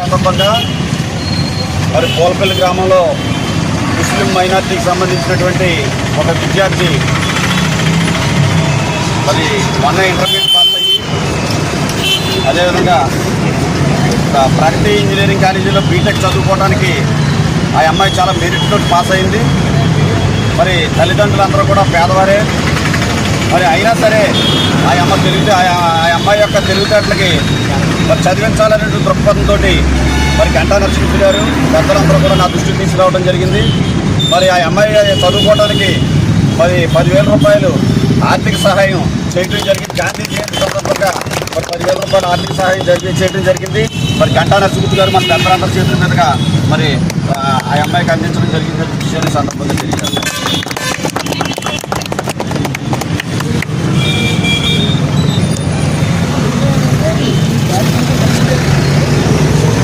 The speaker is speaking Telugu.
సందర్భంగా మరి పోల్పల్లి గ్రామంలో ముస్లిం మైనార్టీకి సంబంధించినటువంటి ఒక విద్యార్థి మరి మొన్న ఇంటర్మీడియట్ పాస్ అయ్యి అదేవిధంగా ప్రగతి ఇంజనీరింగ్ కాలేజీలో బీటెక్ చదువుకోవడానికి ఆ అమ్మాయి చాలా మెరిట్ తోటి పాస్ అయింది. మరి తల్లిదండ్రులందరూ కూడా పేదవారే. మరి అయినా సరే ఆ అమ్మాయి యొక్క తెలివితేటలకి మరి చదివించాలనే దృక్పథంతో మరి గంటా నరసింహ గారు పెద్దలందరూ కూడా నా దృష్టికి తీసుకురావడం జరిగింది. మరి ఆ అమ్మాయి చదువుకోవడానికి మరి 10,000 రూపాయలు ఆర్థిక సహాయం చేయడం జరిగింది. గాంధీ జయంతి సందర్భంగా మరి 10,000 రూపాయలు ఆర్థిక సహాయం చేయడం జరిగింది. మరి గంటా నరసింహ గారు మన పెద్దలందరి చేతుల మీదుగా మరి ఆ అమ్మాయికి అందించడం జరిగింది విషయాన్ని సందర్భంగా తెలియజేస్తారు.